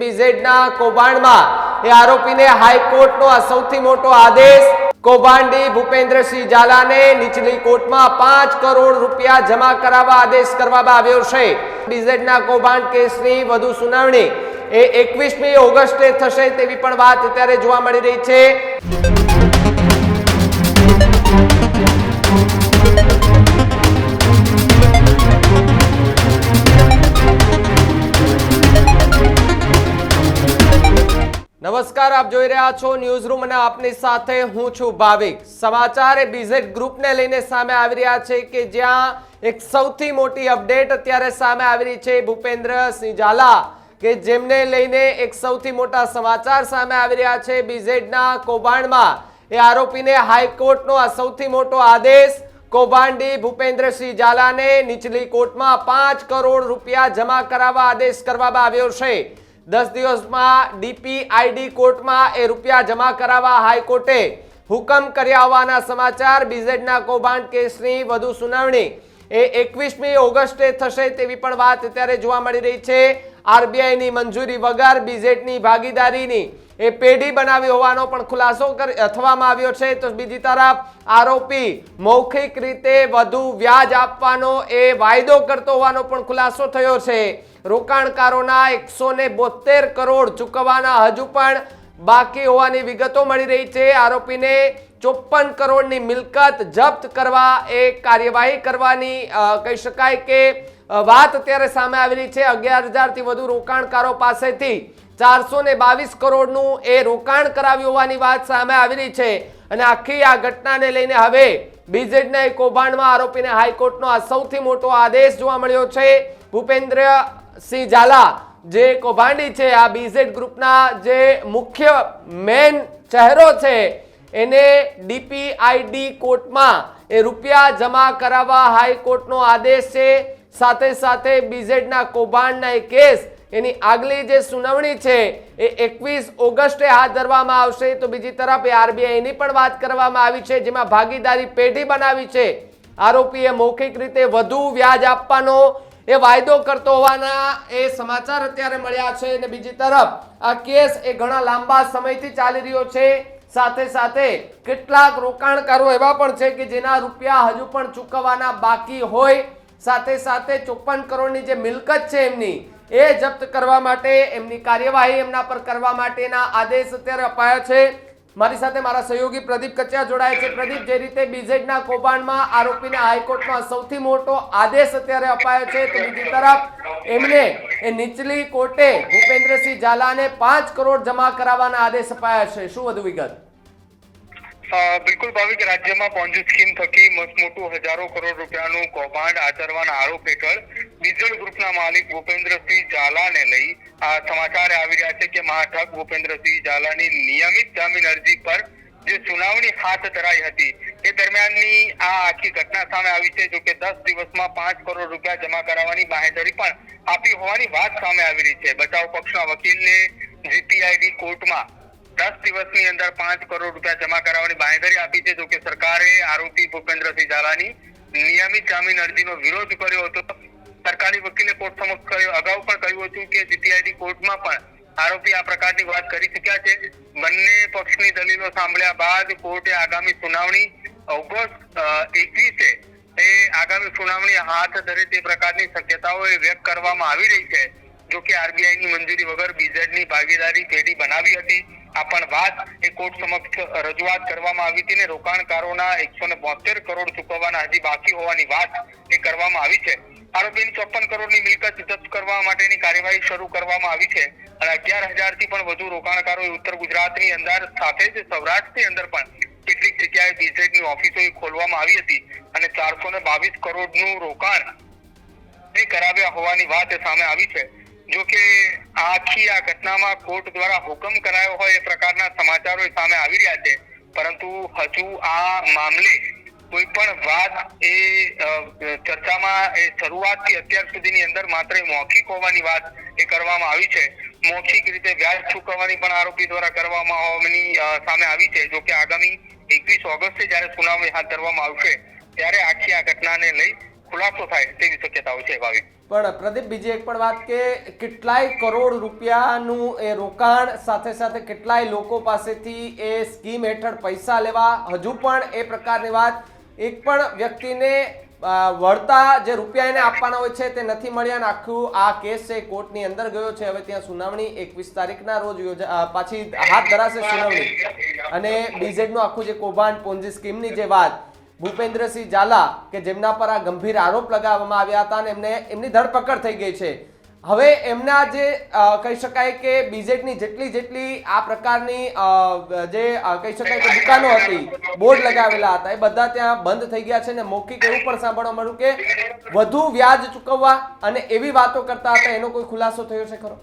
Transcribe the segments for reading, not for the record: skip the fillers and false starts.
બીઝેડના કૌભાંડમાં એ આરોપીને હાઈકોર્ટનો આ સૌથી મોટો આદેશ। કૌભાંડી ભૂપેન્દ્રસિંહ ઝાલાને નીચલી કોર્ટમાં 5 કરોડ રૂપિયા જમા કરાવવા આદેશ કરવામાં આવ્યો છે। બીઝેડના કૌભાંડ કેસની વધુ સુનાવણી એ 21મી ઓગસ્ટે થશે તેવી પણ વાત અત્યારે જોવા મળી રહી છે। નમસ્કાર, આપ જોઈ રહ્યા છો ન્યૂઝ રૂમ અને આપની સાથે હું છું ભાવિક। સમાચાર એ બીઝેડ ગ્રુપને લઈને સામે આવી રહ્યા છે કે જ્યાં એક સૌથી મોટી અપડેટ અત્યારે સામે આવી રહી છે। ભૂપેન્દ્રસિંહ ઝાલા કે જેમને લઈને એક સૌથી મોટા સમાચાર સામે આવી રહ્યા છે। બીઝેડના કૌભાંડમાં એ આરોપીને હાઈકોર્ટનો આ સૌથી મોટો આદેશ। કૌભાંડી ભૂપેન્દ્રસિંહ ઝાલાને નીચલી કોર્ટમાં 5 કરોડ રૂપિયા જમા કરાવવા આદેશ કરવામાં આવ્યો છે। 10 દિવસમાં ડીપીઆઈડી કોર્ટમાં એ રૂપિયા જમા કરાવવા હાઈકોર્ટે હુકમ કર્યા હોવાના સમાચાર। બીઝેડના કૌભાંડ કેસની વધુ સુનાવણી એ 21મી ઓગસ્ટે થશે તેવી પણ વાત અત્યારે જોવા મળી રહી છે। આરબીઆઈની મંજૂરી વગર બીઝેડની ભાગીદારીની એ પેઢી બનાવી હોવાનો પણ ખુલાસો થવામાં આવ્યો છે। તો બીજી તરફ આરોપી મૌખિક રીતે વધુ વ્યાજ આપવાનો એ વાયદો કરતો હોવાનો પણ ખુલાસો થયો છે। રોકાણકારોના 172 કરોડ ચૂકવવાના હજુ પણ બાકી હોવાની વિગતો મળી રહી છે। આરોપીને 54 કરોડની મિલકત જપ્ત કરવા એ કાર્યવાહી કરવાની કહી શકાય કે વાત અત્યારે સામે આવી રહી છે। 11,000 થી વધુ રોકાણકારો પાસેથી 422 કરોડનું એ રોકાણ કરાવ્યું હોવાની વાત સામે આવી રહી છે। અને આખી આ ઘટનાને લઈને હવે બીઝેડના કૌભાંડમાં આરોપીને હાઈકોર્ટનો આ સૌથી મોટો આદેશ જોવા મળ્યો છે। ભૂપેન્દ્રસિંહ ઝાલા જે કૌભાંડી છે, આ બીઝેડ ગ્રુપના જે મુખ્ય મેન ચહેરો છે, એને ડીપીઆઈડી કોર્ટમાં એ રૂપિયા જમા કરાવવા હાઈકોર્ટનો આદેશ છે। સાથે સાથે બીઝેડના કૌભાંડના એ કેસ એની આગલી જે સુનાવણી છે એ 21 ઓગસ્ટે હાથ ધરવામાં આવશે। તો બીજી તરફ આરબીઆઈની પણ વાત કરવામાં આવી છે, જેમાં ભાગીદારી પેઢી બનાવી છે। આરોપીએ મૌખિક રીતે વધુ વ્યાજ આપવાનો એ વાયદો કરતો હોવાના એ સમાચાર અત્યારે મળ્યા છે। અને બીજી તરફ આ કેસ એ ઘણા લાંબા સમયથી ચાલી રહ્યો છે। સાથે સાથે કેટલાક રોકાણકારો એવા પણ છે કે જેના રૂપિયા હજુ પણ ચૂકવવાના બાકી હોય। સાથે સાથે 54 કરોડની જે મિલકત છે એમની એ જપ્ત કરવા માટે એમની કાર્યવાહી એમના પર કરવા માટેના આદેશ અત્યારે અપાયા છે। મારી સાથે મારા સહયોગી પ્રદીપ કચિયા જોડાય છે। પ્રદીપ, જે રીતે બીઝેડના કૌભાંડમાં આરોપીને હાઈકોર્ટમાં સૌથી મોટો આદેશ અત્યારે અપાયો છે, તો બીજી તરફ એમને એ નીચલી કોર્ટે ભૂપેન્દ્રસિંહ ઝાલાને 5 કરોડ જમા કરાવવાના આદેશ અપાયા છે। શું વધુ વિગત? બિલકુલ ભાવિક, રાજ્યમાં પોન્જી સ્કીમ થકી મોટું હજારો કરોડ રૂપિયાનું કૌભાંડ આચરવાના આરોપ હેઠળ બીઝેડ ગ્રુપના માલિક ભૂપેન્દ્રસિંહ ઝાલાને લઈ આ સમાચાર આવી રહ્યા છે કે મહાઠગ ભૂપેન્દ્રસિંહ ઝાલાની નિયમિત જામીન અરજી પર જે સુનાવણી હાથ ધરાઈ હતી એ દરમિયાનની આ આખી ઘટના સામે આવી છે। જો કે 10 દિવસમાં 5 કરોડ રૂપિયા જમા કરાવવાની બાંહેધરી પણ આપી હોવાની વાત સામે આવી રહી છે। બચાવ પક્ષના વકીલને ડીપીઆઈડી કોર્ટમાં 10 દિવસની અંદર 5 કરોડ રૂપિયા જમા કરાવવાની બાંહેધરી આપી છે। જો કે સરકારે આરોપી ભૂપેન્દ્રસિંહ ઝાલાની નિયમિત જામીન અરજીનો વિરોધ કર્યો હતો। સરકારી વકીલે કોર્ટ સમક્ષ અગાઉ પણ કહ્યું હતું કે ડીપીઆઈડી કોર્ટમાં પણ આરોપી આ પ્રકારની વાત કરી ચૂક્યા છે। બંને પક્ષની દલીલો સાંભળ્યા બાદ કોર્ટે આગામી સુનાવણી ઓગસ્ટ 21 એ આગામી સુનાવણી હાથ ધરે તે પ્રકારની શક્યતાઓ વ્યક્ત કરવામાં આવી રહી છે। જો કે આરબીઆઈની મંજૂરી વગર બીઝેડની ભાગીદારી પેઢી બનાવી હતી આ પણ વાત એ કોર્ટ સમક્ષ રજૂઆત કરવામાં આવી હતી ને રોકાણકારોના 172 કરોડ ચૂકવવાના હજી બાકી હોવાની વાત એ કરવામાં આવી છે। આરોપીની 54 કરોડની મિલકત જપ્ત કરવા માટેની કાર્યવાહી શરૂ કરવામાં આવી છે અને 11,000 થી પણ વધુ રોકાણકારો ઉત્તર ગુજરાતની અંદર સાથે જ સૌરાષ્ટ્રની અંદર પણ કેટલીક જગ્યાએ બીઝેડની ઓફિસો ખોલવામાં આવી હતી અને 422 કરોડનું રોકાણ એ કરાવ્યા હોવાની વાત સામે આવી છે। જો કે આખી આ ઘટનામાં કોર્ટ દ્વારા હુકમ કરાયો હોય એ પ્રકારના સમાચારો સામે આવી રહ્યા છે, પરંતુ હજુ આ મામલે કોઈ પણ વાત એ ચર્ચામાં એ શરૂઆતથી અત્યાર સુધીની અંદર માત્ર મૌખિક હોવાની વાત એ કરવામાં આવી છે। મૌખિક રીતે વ્યાજ ચૂકવવાની પણ આરોપી દ્વારા કરવામાં હોવાની સામે આવી છે। જો કે આગામી 21 ઓગસ્ટે જ્યારે સુનાવણી હાથ ધરવામાં આવશે ત્યારે આખી આ ઘટનાને લઈ ખુલાસો થાય તેવી શક્યતાઓ છે। ભાવિક। પણ પ્રદીપ, બીજી એક પણ વાત કે કેટલાય કરોડ રૂપિયાનું એ રોકાણ, સાથે સાથે કેટલાય લોકો પાસેથી એ સ્કીમ હેઠળ પૈસા લેવા, હજુ પણ એ પ્રકારની વાત એક પણ વ્યક્તિને વળતા જે રૂપિયા એને આપવાના હોય છે તે નથી મળ્યા અને આખું આ કેસ છે કોર્ટની અંદર ગયો છે. હવે ત્યાં સુનાવણી 21 તારીખના રોજ પાછી હાથ ધરાશે સુનાવણી. અને બીઝેડનું આખું જે કૌભાંડ, પોન્જી સ્કીમની જે વાત, ભૂપેન્દ્રસિંહ ઝાલા કે જેમના પર આ ગંભીર આરોપ લગાવવામાં આવ્યા હતા અને એમની ધરપકડ થઈ ગઈ છે. હવે એમના જે કહી શકાય કે બીઝેડની જેટલી આ પ્રકારની જે કહી શકાય કે દુકાનો હતી, બોર્ડ લગાવેલા હતા, એ બધા ત્યાં બંધ થઈ ગયા છે. અને મૌખિક એવું પણ સાંભળવા મળ્યું કે વધુ વ્યાજ ચૂકવવા અને એવી વાતો કરતા હતા. એનો કોઈ ખુલાસો થયો છે ખરો?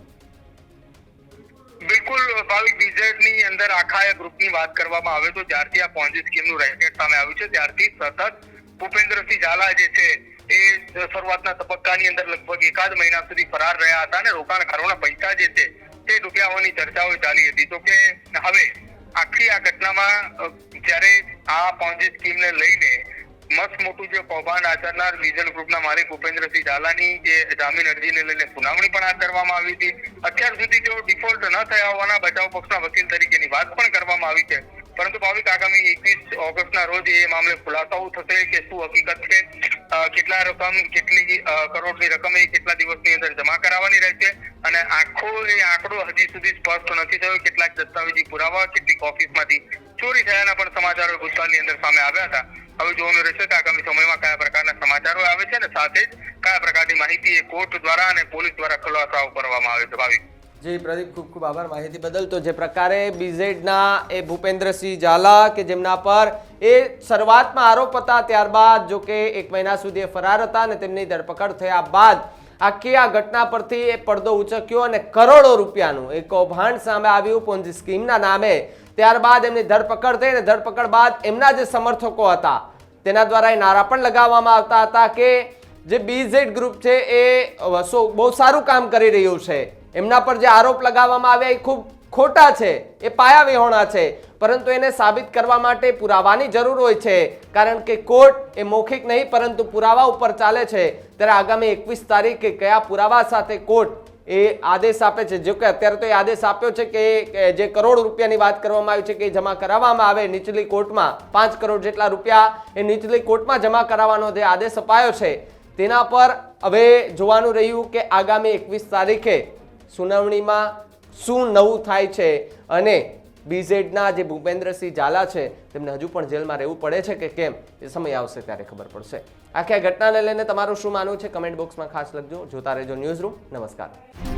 બિલકુલ ભાવિક, બીઝેડની અંદર આખા ગ્રુપની વાત કરવામાં આવે તો જ્યારથી આ પોન્જી સ્કીમનું રેકેટ સામે આવ્યું છે ત્યારથી સતત ભૂપેન્દ્રસિંહ ઝાલા જે છે એ શરૂઆતના તબક્કાની અંદર લગભગ એકાદ મહિના સુધી ફરાર રહ્યા હતા અને રોકાણકારોના પૈસા જે છે તે ડૂબ્યા હોવાની ચર્ચાઓ ચાલી હતી. તો કે હવે આખી આ ઘટનામાં જ્યારે આ પોન્જી સ્કીમને લઈને મસ્ત મોટું જે કૌભાંડ આચરનાર બીઝેડ ગ્રુપના માલિક ભૂપેન્દ્રસિંહ ઝાલાની જે જામીન અરજીને લઈને સુનાવણી પણ હાથ ધરવામાં આવી હતી. અત્યાર સુધી તેઓ ડિફોલ્ટ ન થયા હોવાના બચાવ પક્ષના વકીલ તરીકેની વાત પણ કરવામાં આવી છે. પરંતુ ભાવિક, આગામી 21 ઓગસ્ટના રોજ એ મામલે ખુલાસાઓ થશે કે શું હકીકત છે, કેટલા રકમ, કેટલી કરોડની રકમ એ કેટલા દિવસની અંદર જમા કરાવવાની રહેશે. અને આખો એ આંકડો હજી સુધી સ્પષ્ટ નથી થયો. કેટલાક દસ્તાવેજી પુરાવા, કેટલીક ઓફિસમાંથી ચોરી થયાના પણ સમાચારો ભૂતકાળની અંદર સામે આવ્યા હતા. હવે જોવાનું રહેશે કે આગામી સમયમાં કયા પ્રકારના સમાચારો આવે છે અને સાથે જ કયા પ્રકારની માહિતી એ કોર્ટ દ્વારા અને પોલીસ દ્વારા ખુલાસાઓ કરવામાં આવે છે. ભાવિક જી પ્રદીપ, ખૂબ ખૂબ આભાર માહિતી બદલ. તો જે પ્રકારે બીઝેડના એ ભૂપેન્દ્રસિંહ ઝાલા કે જેમના પર એ શરૂઆતમાં આરોપ હતા, ત્યારબાદ જો કે 1 મહિના સુધી એ ફરાર હતા અને તેમની ધરપકડ થયા બાદ આખી આ ઘટના પરથી એ પડદો ઉચક્યો અને કરોડો રૂપિયાનું એક કૌભાંડ સામે આવ્યું પોન્જી સ્કીમના નામે. ત્યારબાદ એમની ધરપકડ થઈ અને ધરપકડ બાદ એમના જે સમર્થકો હતા તેના દ્વારા એ નારા પણ લગાવવામાં આવતા હતા કે જે બીઝેડ ગ્રુપ છે એ બહુ સારું કામ કરી રહ્યું છે. એમના પર જે આરોપ લગાવવામાં આવ્યા એ ખૂબ ખોટા છે, એ પાયાવિહોણા છે. પરંતુ એને સાબિત કરવા માટે પુરાવાની જરૂર હોય છે, કારણ કે કોર્ટ એ મૌખિક નહીં પરંતુ પુરાવા ઉપર ચાલે છે. ત્યારે આગામી 21 તારીખે કયા પુરાવા સાથે કોર્ટ એ આદેશ આપે છે. જો કે અત્યારે તો એ આદેશ આપ્યો છે કે જે કરોડ રૂપિયાની વાત કરવામાં આવી છે કે જમા કરાવવામાં આવે નીચલી કોર્ટમાં, 5 કરોડ જેટલા રૂપિયા એ નીચલી કોર્ટમાં જમા કરાવવાનો જે આદેશ અપાયો છે તેના પર હવે જોવાનું રહ્યું કે આગામી 21 તારીખે સુનાવણીમાં શું નવું થાય છે અને બીઝેડના જે ભૂપેન્દ્રસિંહ ઝાલા છે તેમને હજુ પણ જેલમાં રહેવું પડે છે કે કેમ, એ સમય આવશે ત્યારે ખબર પડશે. આખી આ ઘટનાને લઈને તમારું શું માનવું છે કમેન્ટ બોક્સમાં ખાસ લખજો. જોતા રહેજો ન્યૂઝ રૂમ. નમસ્કાર.